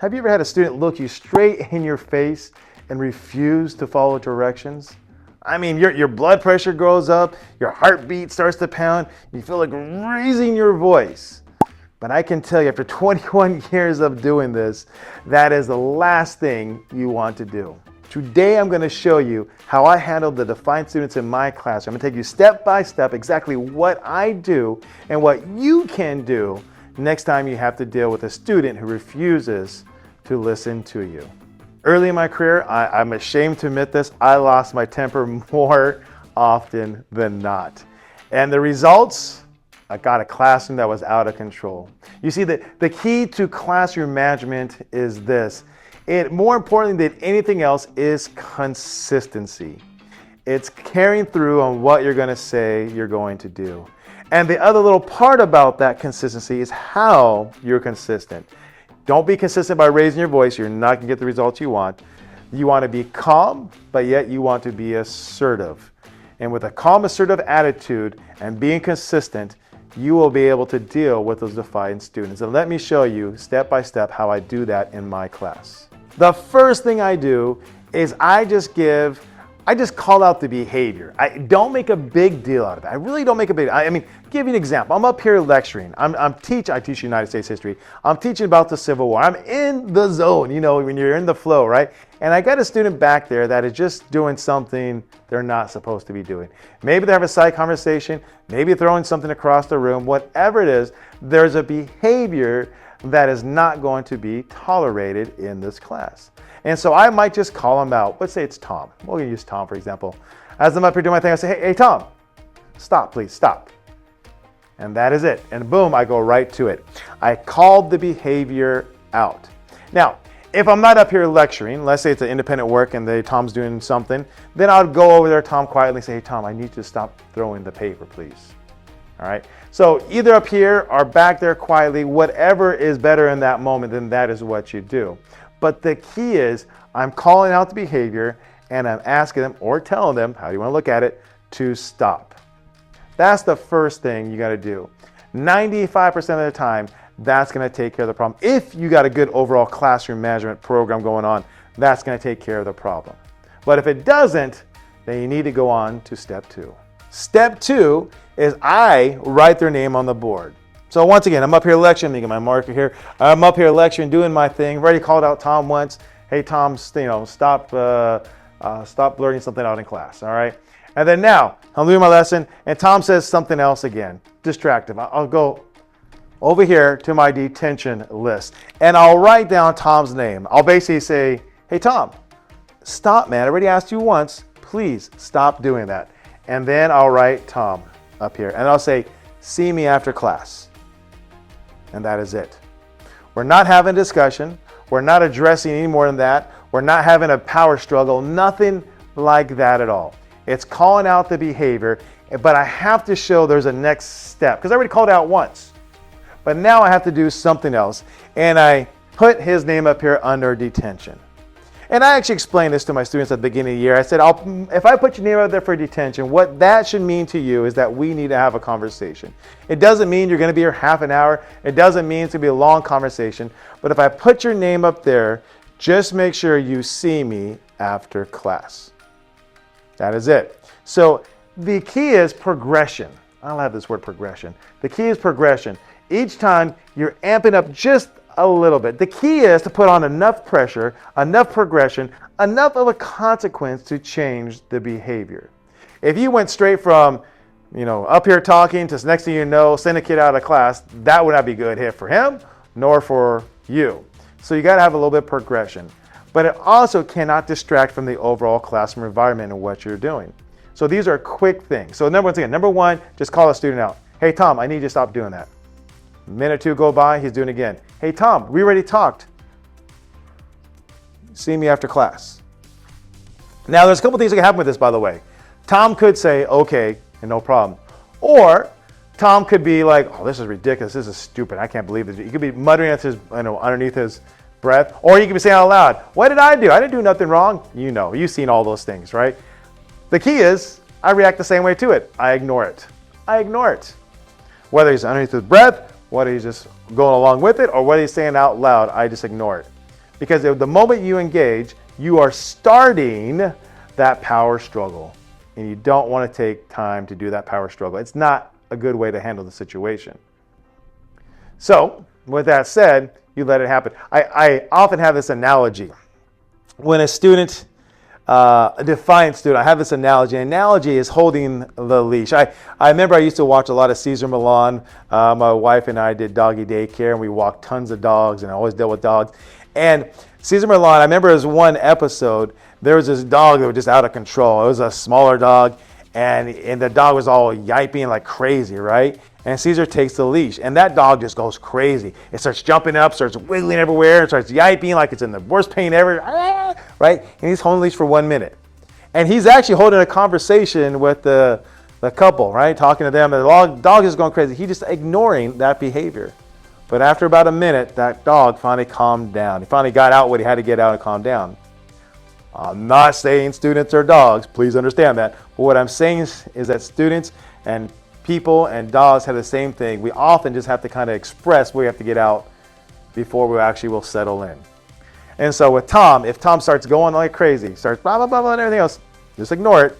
Have you ever had a student look you straight in your face and refuse to follow directions? I mean, your blood pressure goes up, your heartbeat starts to pound, you feel like raising your voice. But I can tell you, after 21 years of doing this, that is the last thing you want to do. Today, I'm going to show you how I handle the Defiant students in my classroom. I'm going to take you step by step exactly what I do and what you can do next time you have to deal with a student who refuses to listen to you. Early in my career, I'm ashamed to admit this, I lost my temper more often than not. And the results, I got a classroom that was out of control. You see, the key to classroom management is this. More importantly than anything else is consistency. It's carrying through on what you're going to say you're going to do. And the other little part about that consistency is how you're consistent. Don't be consistent by raising your voice. You're not going to get the results you want. You want to be calm, but yet you want to be assertive. And with a calm, assertive attitude and being consistent, you will be able to deal with those defiant students. And let me show you step by step how I do that in my class. The first thing I do is I just call out the behavior. I don't make a big deal out of it. I really don't make a big deal. I mean, give you an example. I'm up here lecturing. I teach United States history. I'm teaching about the Civil War. I'm in the zone, you know, when you're in the flow, right? And I got a student back there that is just doing something they're not supposed to be doing. Maybe they're having a side conversation, maybe throwing something across the room, whatever it is, there's a behavior that is not going to be tolerated in this class. And so I might just call him out. Let's say it's Tom. We're going to use Tom, for example. As I'm up here doing my thing, I say, hey, Tom, stop, please, stop. And that is it. And boom, I go right to it. I called the behavior out. Now, if I'm not up here lecturing, let's say it's an independent work and Tom's doing something, then I'll go over there, Tom, quietly and say, hey, Tom, I need you to stop throwing the paper, please. All right. So either up here or back there quietly, whatever is better in that moment, then that is what you do. But the key is I'm calling out the behavior and I'm asking them or telling them, how do you want to look at it, to stop. That's the first thing you got to do. 95% of the time, that's going to take care of the problem. If you got a good overall classroom management program going on, that's going to take care of the problem. But if it doesn't, then you need to go on to step 2. Step 2 is I write their name on the board. So once again, I'm up here lecturing, get my marker here. I'm up here lecturing, doing my thing. Already called out Tom once. Hey, Tom, stop blurting something out in class, all right? And then now, I'm doing my lesson, and Tom says something else again, distractive. I'll go over here to my detention list, and I'll write down Tom's name. I'll basically say, hey, Tom, stop, man. I already asked you once. Please stop doing that. And then I'll write Tom up here, and I'll say, see me after class. And that is it. We're not having a discussion. We're not addressing any more than that. We're not having a power struggle. Nothing like that at all. It's calling out the behavior, but I have to show there's a next step because I already called out once. But now I have to do something else. And I put his name up here under detention. And I actually explained this to my students at the beginning of the year. I said, if I put your name out there for detention, what that should mean to you is that we need to have a conversation. It doesn't mean you're going to be here half an hour. It doesn't mean it's going to be a long conversation. But if I put your name up there, just make sure you see me after class. That is it. So the key is progression. I'll have this word progression. The key is progression. Each time you're amping up just a little bit. The key is to put on enough pressure, enough progression, enough of a consequence to change the behavior. If you went straight from, up here talking to next thing you know, send a kid out of class, that would not be a good hit for him, nor for you. So you got to have a little bit of progression. But it also cannot distract from the overall classroom environment and what you're doing. So these are quick things. So number one, just call a student out. Hey, Tom, I need you to stop doing that. A minute or two go by, he's doing it again. Hey, Tom, we already talked. See me after class. Now, there's a couple things that can happen with this, by the way. Tom could say, okay, and no problem. Or Tom could be like, oh, this is ridiculous. This is stupid. I can't believe this. He could be muttering at his, underneath his breath. Or he could be saying out loud, what did I do? I didn't do nothing wrong. You've seen all those things, right? The key is I react the same way to it. I ignore it. Whether he's underneath his breath, whether he's just going along with it, or whether he's saying out loud, I just ignore it. Because the moment you engage, you are starting that power struggle. And you don't want to take time to do that power struggle. It's not a good way to handle the situation. So, with that said, you let it happen. I often have this analogy. When a student, a defiant student, I have this analogy. An analogy is holding the leash. I remember I used to watch a lot of Cesar Millan. My wife and I did doggy daycare, and we walked tons of dogs, and I always dealt with dogs. And Cesar Millan, I remember there was one episode, there was this dog that was just out of control. It was a smaller dog, and the dog was all yiping like crazy, right? And Caesar takes the leash, and that dog just goes crazy. It starts jumping up, starts wiggling everywhere, starts yiping like it's in the worst pain ever, right? And he's holding the leash for 1 minute. And he's actually holding a conversation with the couple, right? Talking to them. The dog is going crazy. He's just ignoring that behavior. But after about a minute, that dog finally calmed down. He finally got out what he had to get out and calm down. I'm not saying students are dogs. Please understand that. But what I'm saying is that students and people and dogs have the same thing. We often just have to kind of express what we have to get out before we actually will settle in. And so with Tom, if Tom starts going like crazy, starts blah, blah, blah, blah, and everything else, just ignore it.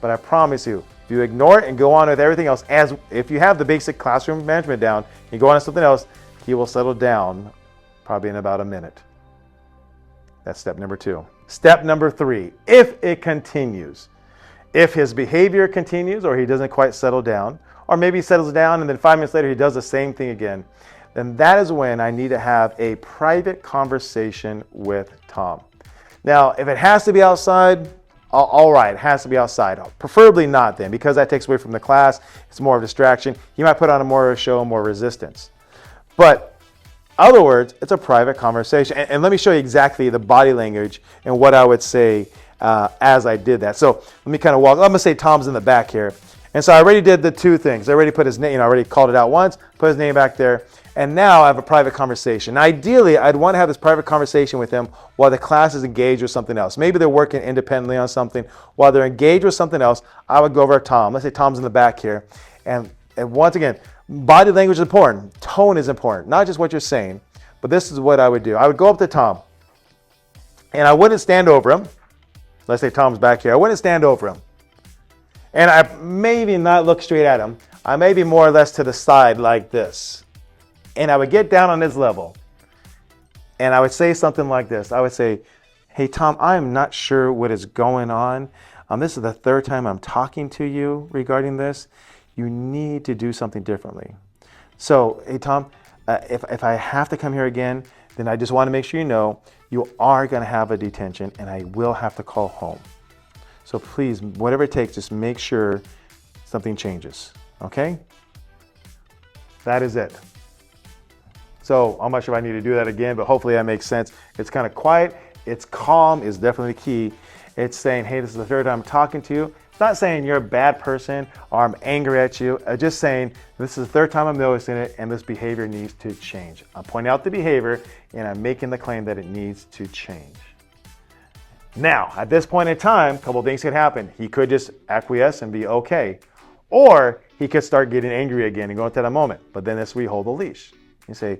But I promise you, if you ignore it and go on with everything else, as if you have the basic classroom management down, you go on to something else, he will settle down probably in about a minute. That's step number 2. Step number 3, if it continues. If his behavior continues or he doesn't quite settle down, or maybe he settles down and then 5 minutes later he does the same thing again, then that is when I need to have a private conversation with Tom. Now, if it has to be outside, all right, it has to be outside. Preferably not then, because that takes away from the class. It's more of a distraction. He might put on a more of a show, more resistance. But in other words, it's a private conversation. And let me show you exactly the body language and what I would say as I did that. So let me kind of walk. I'm going to say Tom's in the back here. And so I already did the 2 things. I already put his name, I already called it out once, put his name back there. And now I have a private conversation. Now, ideally, I'd want to have this private conversation with him while the class is engaged with something else. Maybe they're working independently on something. While they're engaged with something else, I would go over to Tom. Let's say Tom's in the back here. And once again, body language is important. Tone is important. Not just what you're saying, but this is what I would do. I would go up to Tom, and I wouldn't stand over him. Let's say Tom's back here. I wouldn't stand over him. And I maybe not look straight at him. I may be more or less to the side like this. And I would get down on his level. And I would say something like this. I would say, hey, Tom, I'm not sure what is going on. This is the 3rd time I'm talking to you regarding this. You need to do something differently. So, hey, Tom, if I have to come here again, then I just want to make sure you know you are going to have a detention and I will have to call home. So please, whatever it takes, just make sure something changes, okay? That is it. So I'm not sure if I need to do that again, but hopefully that makes sense. It's kind of quiet. It's calm is definitely key. It's saying, hey, this is the 3rd time I'm talking to you. It's not saying you're a bad person or I'm angry at you. Just saying this is the 3rd time I'm noticing it and this behavior needs to change. I'm pointing out the behavior and I'm making the claim that it needs to change. Now, at this point in time, a couple of things could happen. He could just acquiesce and be okay. Or he could start getting angry again and go into that moment. But then that's where you hold the leash. You say,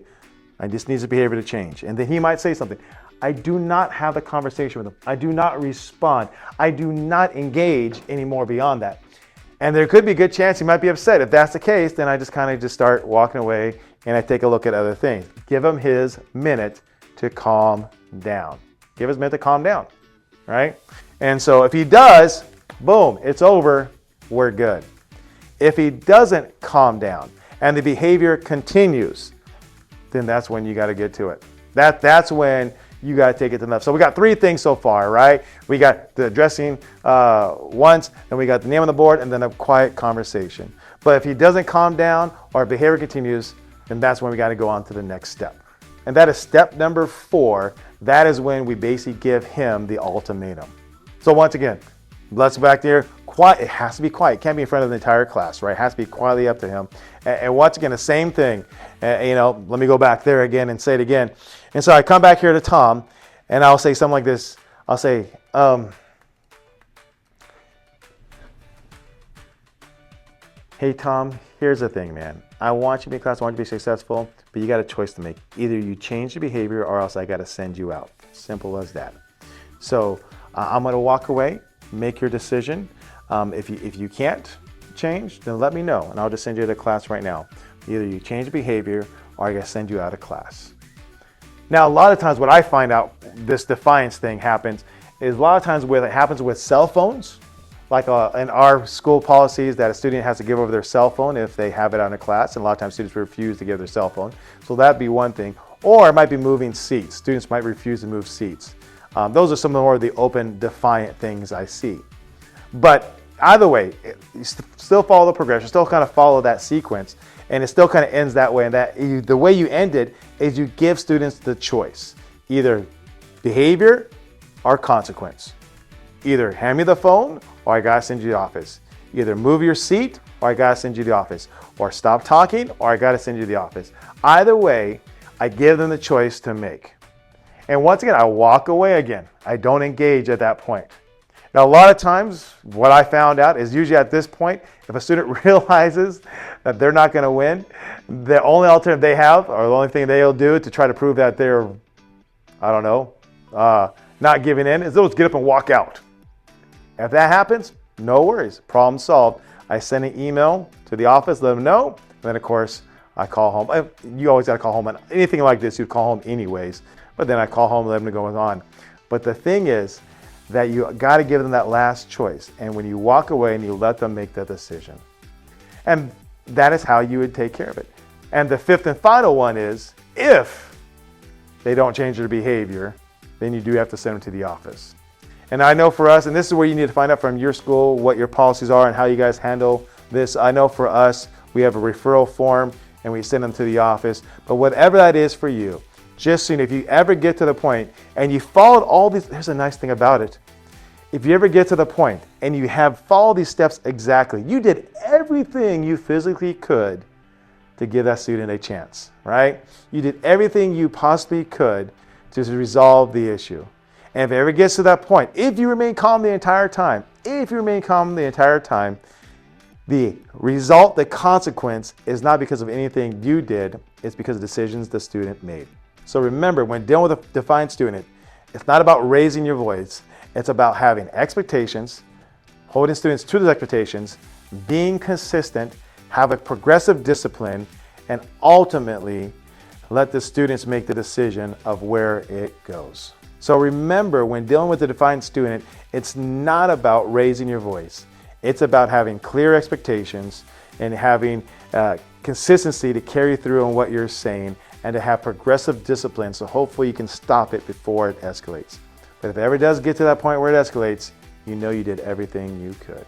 I just need the behavior to change. And then he might say something. I do not have the conversation with him. I do not respond. I do not engage anymore beyond that. And there could be a good chance he might be upset. If that's the case, then I just kind of just start walking away and I take a look at other things. Give him his minute to calm down. Give his minute to calm down, right? And so if he does, boom, it's over, we're good. If he doesn't calm down and the behavior continues, then that's when you got to get to it. That's when you got to take it to the left. So we got 3 things so far, right? We got the addressing once, then we got the name on the board, and then a quiet conversation. But if he doesn't calm down or behavior continues, then that's when we got to go on to the next step. And that is step number 4. That is when we basically give him the ultimatum. So once again, let's go back there. Quiet. It has to be quiet. It can't be in front of the entire class, right? It has to be quietly up to him. And once again, the same thing. Let me go back there again and say it again. And so I come back here to Tom, and I'll say something like this. I'll say, hey, Tom, here's the thing, man. I want you to be in class. I want you to be successful. but you got a choice to make. Either you change the behavior or else I got to send you out. Simple as that. So I'm going to walk away, make your decision. If you can't change, then let me know and I'll just send you to class right now. Either you change the behavior or I got to send you out of class. Now, a lot of times what I find out this defiance thing happens is a lot of times where it happens with cell phones, like in our school policies that a student has to give over their cell phone if they have it on a class, and a lot of times students refuse to give their cell phone. So that'd be one thing. Or it might be moving seats. Students might refuse to move seats. Those are some of more of the open defiant things I see. But either way, you still follow the progression, still kind of follow that sequence, and it still kind of ends that way. And the way you end it is you give students the choice, either behavior or consequence. Either hand me the phone or I gotta send you to the office. Either move your seat or I gotta send you to the office. Or stop talking or I gotta send you to the office. Either way, I give them the choice to make. And once again, I walk away again. I don't engage at that point. Now, a lot of times, what I found out is usually at this point, if a student realizes that they're not gonna win, the only alternative they have, or the only thing they'll do to try to prove that they're, I don't know, not giving in, is they'll just get up and walk out. If that happens, no worries, problem solved. I send an email to the office, let them know, and then of course, I call home. You always gotta call home on anything like this, you call home anyways, but then I call home and let them know what's on. But the thing is that you gotta give them that last choice, and when you walk away and you let them make the decision. And that is how you would take care of it. And the fifth and final one is, if they don't change their behavior, then you do have to send them to the office. And I know for us, and this is where you need to find out from your school what your policies are and how you guys handle this. I know for us, we have a referral form and we send them to the office. But whatever that is for you, just so you know, if you ever get to the point and you followed all these, here's a nice thing about it. If you ever get to the point and you have followed these steps exactly, you did everything you physically could to give that student a chance, right? You did everything you possibly could to resolve the issue. And if it ever gets to that point, if you remain calm the entire time, the result, the consequence is not because of anything you did, it's because of decisions the student made. So remember, when dealing with a defiant student, it's not about raising your voice, it's about having expectations, holding students to those expectations, being consistent, have a progressive discipline, and ultimately let the students make the decision of where it goes. So remember, when dealing with a defiant student, it's not about raising your voice. It's about having clear expectations and having consistency to carry through on what you're saying and to have progressive discipline, so hopefully you can stop it before it escalates. But if it ever does get to that point where it escalates, you know you did everything you could.